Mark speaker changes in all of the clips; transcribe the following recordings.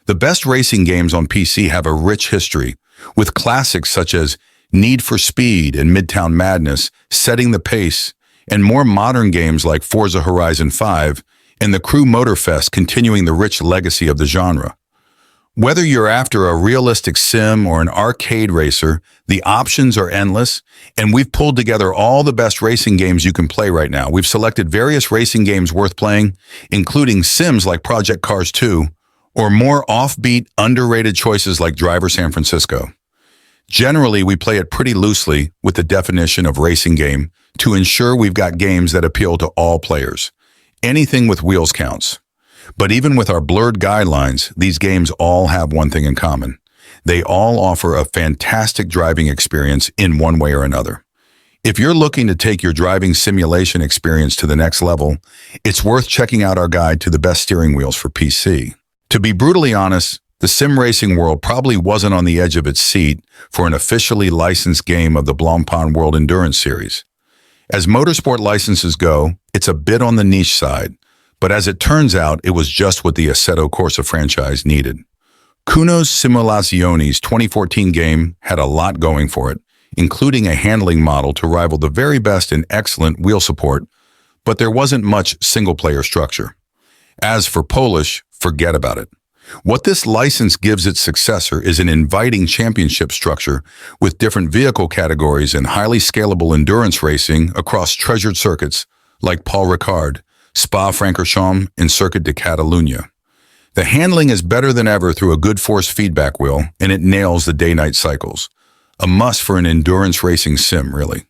Speaker 1: The best racing games on PC have a rich history, with classics such as Need for Speed and Midtown Madness setting the pace, and more modern games like Forza Horizon 5 and the Crew Motorfest continuing the rich legacy of the genre. Whether you're after a realistic sim or an arcade racer, the options are endless, and we've pulled together all the best racing games you can play right now. We've selected various racing games worth playing, including sims like Project Cars 2, or more offbeat, underrated choices like Driver San Francisco. Generally, we play it pretty loosely with the definition of racing game to ensure we've got games that appeal to all players. Anything with wheels counts. But even with our blurred guidelines, these games all have one thing in common. They all offer a fantastic driving experience in one way or another. If you're looking to take your driving simulation experience to the next level, it's worth checking out our guide to the best steering wheels for PC. To be brutally honest, the sim racing world probably wasn't on the edge of its seat for an officially licensed game of the Blancpain World Endurance Series. As motorsport licenses go, it's a bit on the niche side, but as it turns out, it was just what the Assetto Corsa franchise needed. Kuno's Simulazioni's 2014 game had a lot going for it, including a handling model to rival the very best in excellent wheel support, but there wasn't much single-player structure. As for Polish, forget about it. What this license gives its successor is an inviting championship structure with different vehicle categories and highly scalable endurance racing across treasured circuits like Paul Ricard, Spa-Francorchamps, and Circuit de Catalunya. The handling is better than ever through a good force feedback wheel, and it nails the day-night cycles. A must for an endurance racing sim, really.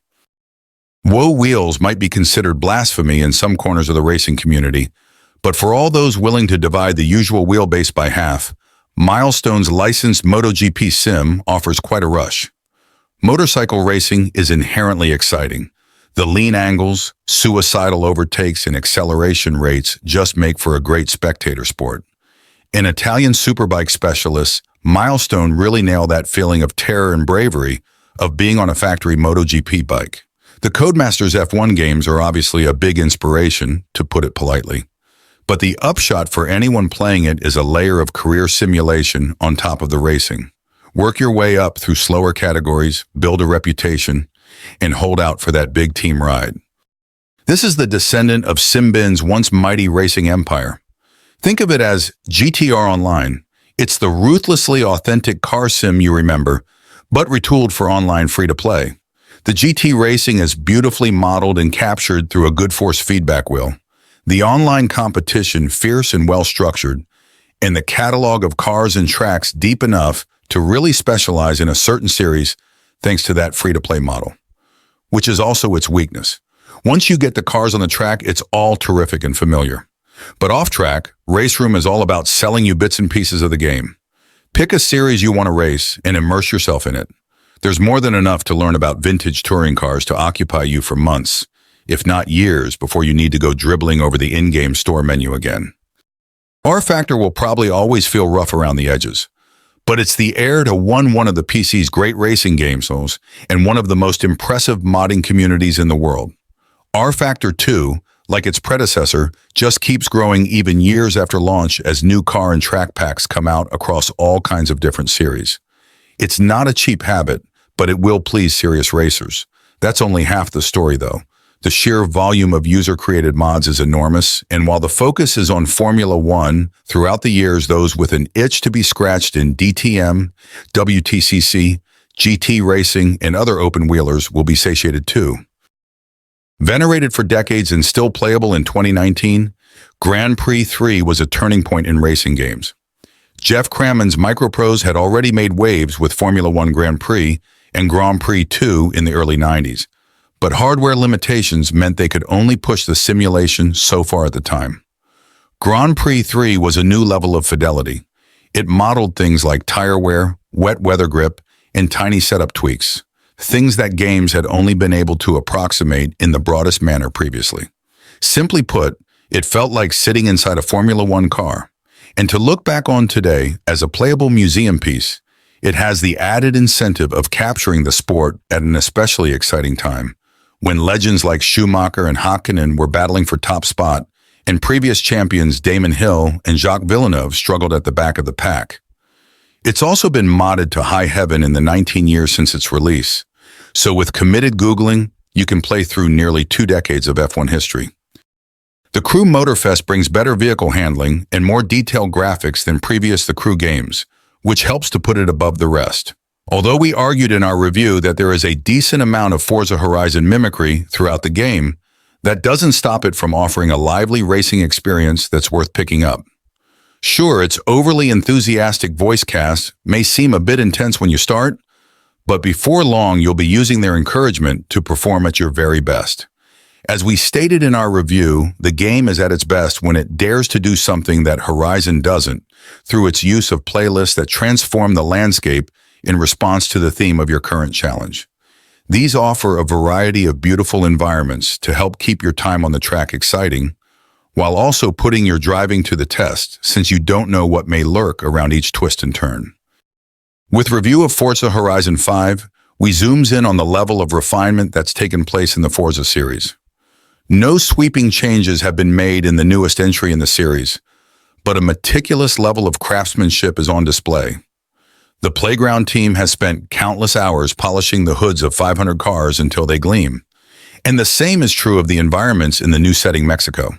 Speaker 1: Woe wheels might be considered blasphemy in some corners of the racing community, but for all those willing to divide the usual wheelbase by half, Milestone's licensed Moto GP Sim offers quite a rush. Motorcycle racing is inherently exciting. The lean angles, suicidal overtakes, and acceleration rates just make for a great spectator sport. In Italian superbike specialists, Milestone really nail that feeling of terror and bravery of being on a factory MotoGP bike. The Codemasters F1 games are obviously a big inspiration, to put it politely. But the upshot for anyone playing it is a layer of career simulation on top of the racing. Work your way up through slower categories, build a reputation, and hold out for that big team ride. This is the descendant of Simbin's once mighty racing empire. Think of it as GTR Online. It's the ruthlessly authentic car sim you remember, but retooled for online free-to-play. The GT racing is beautifully modeled and captured through a good force feedback wheel. The online competition fierce and well-structured, and the catalog of cars and tracks deep enough to really specialize in a certain series thanks to that free-to-play model, which is also its weakness. Once you get the cars on the track, it's all terrific and familiar. But off-track, Race Room is all about selling you bits and pieces of the game. Pick a series you want to race and immerse yourself in it. There's more than enough to learn about vintage touring cars to occupy you for months, if not years, before you need to go dribbling over the in-game store menu again. RFactor will probably always feel rough around the edges, but it's the heir to one of the PC's great racing games and one of the most impressive modding communities in the world. RFactor II, like its predecessor, just keeps growing even years after launch as new car and track packs come out across all kinds of different series. It's not a cheap habit, but it will please serious racers. That's only half the story, though. The sheer volume of user-created mods is enormous, and while the focus is on Formula One, throughout the years those with an itch to be scratched in DTM, WTCC, GT racing, and other open-wheelers will be satiated too. Venerated for decades and still playable in 2019, Grand Prix 3 was a turning point in racing games. Jeff Cramman's Microprose had already made waves with Formula One Grand Prix and Grand Prix 2 in the early 90s, but hardware limitations meant they could only push the simulation so far at the time. Grand Prix 3 was a new level of fidelity. It modeled things like tire wear, wet weather grip, and tiny setup tweaks, things that games had only been able to approximate in the broadest manner previously. Simply put, it felt like sitting inside a Formula One car. And to look back on today as a playable museum piece, it has the added incentive of capturing the sport at an especially exciting time, when legends like Schumacher and Hakkinen were battling for top spot, and previous champions Damon Hill and Jacques Villeneuve struggled at the back of the pack. It's also been modded to high heaven in the 19 years since its release, so with committed Googling, you can play through nearly 2 decades of F1 history. The Crew Motorfest brings better vehicle handling and more detailed graphics than previous The Crew games, which helps to put it above the rest. Although we argued in our review that there is a decent amount of Forza Horizon mimicry throughout the game, that doesn't stop it from offering a lively racing experience that's worth picking up. Sure, its overly enthusiastic voice cast may seem a bit intense when you start, but before long you'll be using their encouragement to perform at your very best. As we stated in our review, the game is at its best when it dares to do something that Horizon doesn't, through its use of playlists that transform the landscape in response to the theme of your current challenge. These offer a variety of beautiful environments to help keep your time on the track exciting, while also putting your driving to the test since you don't know what may lurk around each twist and turn. With review of Forza Horizon 5, we zooms in on the level of refinement that's taken place in the Forza series. No sweeping changes have been made in the newest entry in the series, but a meticulous level of craftsmanship is on display. The Playground team has spent countless hours polishing the hoods of 500 cars until they gleam, and the same is true of the environments in the new setting Mexico.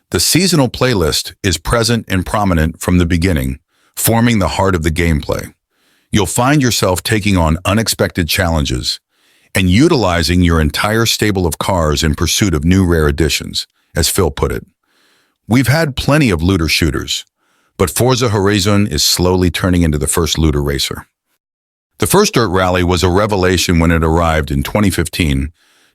Speaker 1: The seasonal playlist is present and prominent from the beginning, forming the heart of the gameplay. You'll find yourself taking on unexpected challenges and utilizing your entire stable of cars in pursuit of new rare additions, as Phil put it. We've had plenty of looter shooters, but Forza Horizon is slowly turning into the first looter racer. The first dirt rally was a revelation when it arrived in 2015,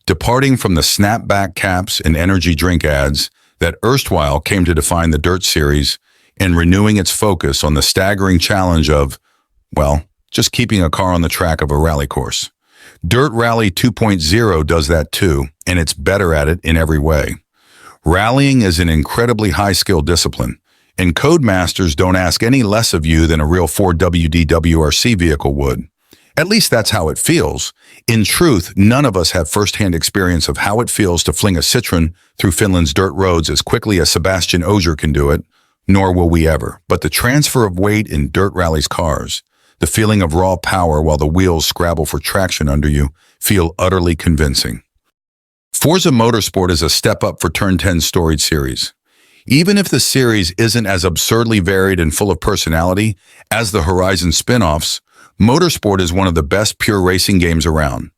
Speaker 1: departing from the snapback caps and energy drink ads that erstwhile came to define the dirt series and renewing its focus on the staggering challenge of, well, just keeping a car on the track of a rally course. Dirt Rally 2.0 does that too, and it's better at it in every way. Rallying is an incredibly high-skill discipline, and Codemasters don't ask any less of you than a real 4WD WRC vehicle would. At least that's how it feels. In truth, none of us have first-hand experience of how it feels to fling a Citroen through Finland's dirt roads as quickly as Sebastian Ogier can do it, nor will we ever. But the transfer of weight in Dirt Rally's cars, the feeling of raw power while the wheels scrabble for traction under you, feel utterly convincing. Forza Motorsport is a step up for Turn 10's storied series. Even if the series isn't as absurdly varied and full of personality as the Horizon spin-offs, Motorsport is one of the best pure racing games around.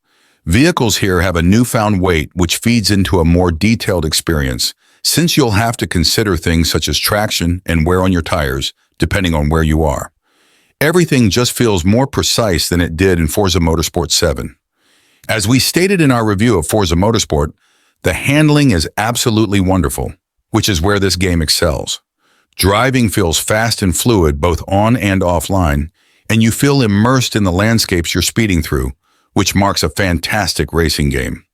Speaker 1: Vehicles here have a newfound weight which feeds into a more detailed experience, since you'll have to consider things such as traction and wear on your tires, depending on where you are. Everything just feels more precise than it did in Forza Motorsport 7. As we stated in our review of Forza Motorsport, the handling is absolutely wonderful, which is where this game excels. Driving feels fast and fluid both on and offline, and you feel immersed in the landscapes you're speeding through, which marks a fantastic racing game.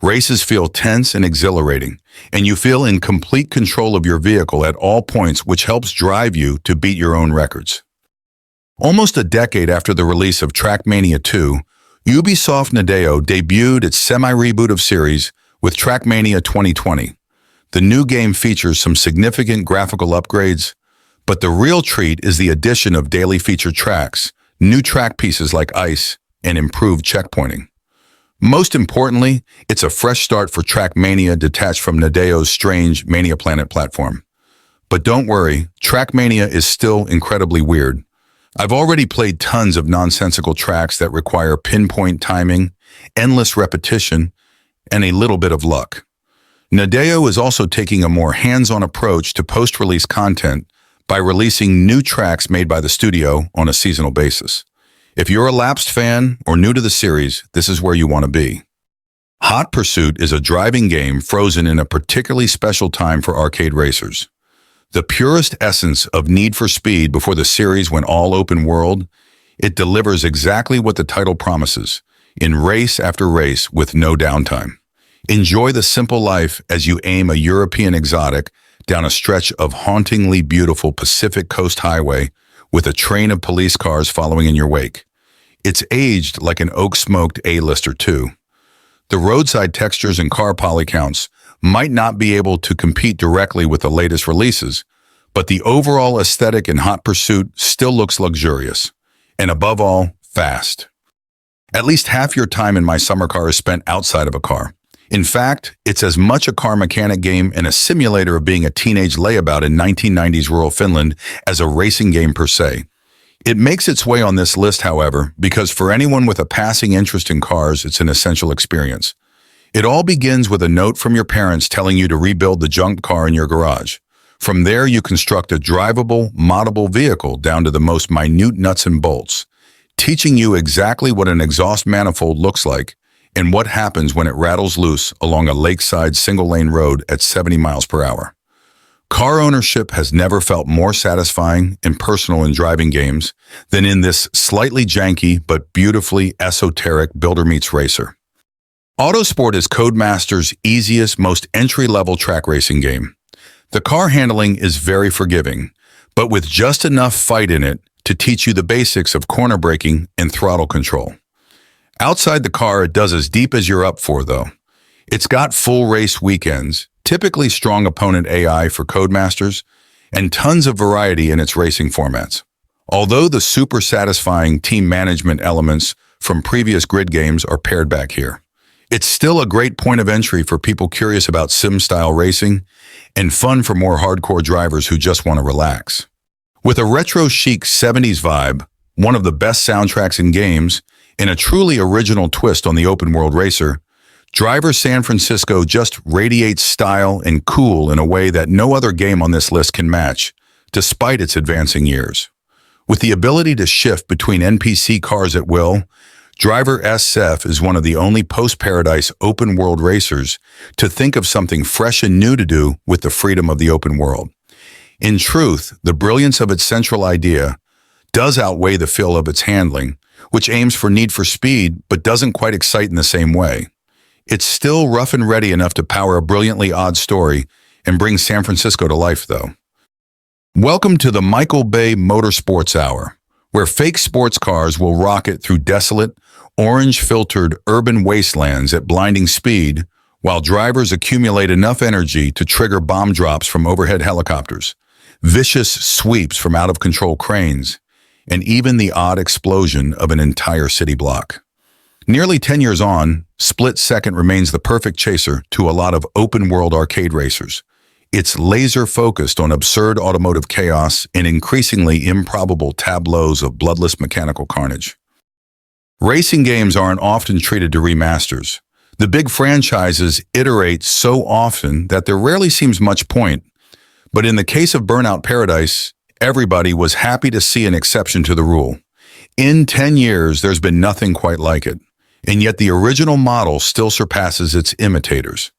Speaker 1: Races feel tense and exhilarating, and you feel in complete control of your vehicle at all points, which helps drive you to beat your own records. Almost a decade after the release of Trackmania 2, Ubisoft Nadeo debuted its semi-reboot of series with Trackmania 2020. The new game features some significant graphical upgrades, but the real treat is the addition of daily featured tracks, new track pieces like ice, and improved checkpointing. Most importantly, it's a fresh start for Trackmania detached from Nadeo's strange Mania Planet platform. But don't worry, Trackmania is still incredibly weird. I've already played tons of nonsensical tracks that require pinpoint timing, endless repetition, and a little bit of luck. Nadeo is also taking a more hands-on approach to post-release content by releasing new tracks made by the studio on a seasonal basis. If you're a lapsed fan or new to the series, this is where you want to be. Hot Pursuit is a driving game frozen in a particularly special time for arcade racers. The purest essence of Need for Speed before the series went all open world, it delivers exactly what the title promises, in race after race with no downtime. Enjoy the simple life as you aim a European exotic down a stretch of hauntingly beautiful Pacific Coast Highway with a train of police cars following in your wake. It's aged like an oak-smoked A-lister too. The roadside textures and car poly counts might not be able to compete directly with the latest releases, but the overall aesthetic in hot pursuit still looks luxurious. And above all, fast. At least half your time in my summer car is spent outside of a car. In fact, it's as much a car mechanic game and a simulator of being a teenage layabout in 1990s rural Finland as a racing game per se. It makes its way on this list, however, because for anyone with a passing interest in cars, it's an essential experience. It all begins with a note from your parents telling you to rebuild the junked car in your garage. From there, you construct a drivable, moddable vehicle down to the most minute nuts and bolts, teaching you exactly what an exhaust manifold looks like and what happens when it rattles loose along a lakeside single-lane road at 70 miles per hour. Car ownership has never felt more satisfying and personal in driving games than in this slightly janky but beautifully esoteric builder meets racer. Autosport is Codemasters' easiest, most entry-level track racing game. The car handling is very forgiving, but with just enough fight in it to teach you the basics of corner braking and throttle control. Outside the car, it does as deep as you're up for, though. It's got full race weekends, typically strong opponent AI for Codemasters, and tons of variety in its racing formats. Although the super satisfying team management elements from previous grid games are pared back here, it's still a great point of entry for people curious about sim-style racing and fun for more hardcore drivers who just want to relax. With a retro chic 70s vibe, one of the best soundtracks in games, and a truly original twist on the open-world racer, Driver San Francisco just radiates style and cool in a way that no other game on this list can match, despite its advancing years. With the ability to shift between NPC cars at will, Driver SF is one of the only post-Paradise open-world racers to think of something fresh and new to do with the freedom of the open world. In truth, the brilliance of its central idea does outweigh the feel of its handling, which aims for need for speed but doesn't quite excite in the same way. It's still rough and ready enough to power a brilliantly odd story and bring San Francisco to life, though. Welcome to the Michael Bay Motorsports Hour, where fake sports cars will rocket through desolate, orange-filtered urban wastelands at blinding speed, while drivers accumulate enough energy to trigger bomb drops from overhead helicopters, vicious sweeps from out-of-control cranes, and even the odd explosion of an entire city block. Nearly 10 years on, Split Second remains the perfect chaser to a lot of open-world arcade racers. It's laser-focused on absurd automotive chaos and increasingly improbable tableaus of bloodless mechanical carnage. Racing games aren't often treated to remasters. The big franchises iterate so often that there rarely seems much point. But in the case of Burnout Paradise, everybody was happy to see an exception to the rule. In 10 years, there's been nothing quite like it. And yet the original model still surpasses its imitators.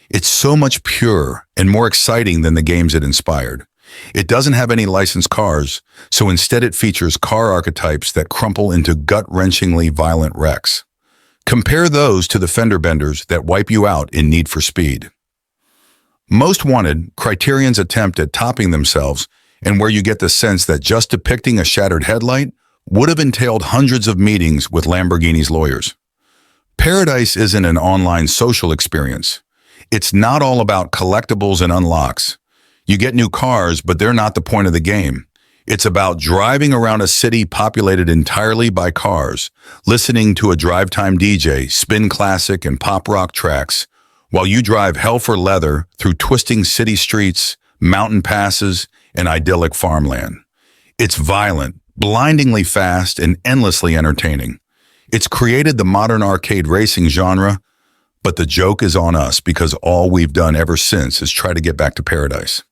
Speaker 1: It's so much purer and more exciting than the games it inspired. It doesn't have any licensed cars, so instead it features car archetypes that crumple into gut-wrenchingly violent wrecks. Compare those to the fender benders that wipe you out in Need for Speed. Most Wanted, Criterion's attempt at topping themselves, and where you get the sense that just depicting a shattered headlight would have entailed hundreds of meetings with Lamborghini's lawyers. Paradise isn't an online social experience. It's not all about collectibles and unlocks. You get new cars, but they're not the point of the game. It's about driving around a city populated entirely by cars, listening to a drive-time DJ spin classic and pop rock tracks, while you drive hell for leather through twisting city streets, mountain passes, and idyllic farmland. It's violent, blindingly fast, and endlessly entertaining. It's created the modern arcade racing genre, but the joke is on us because all we've done ever since is try to get back to paradise.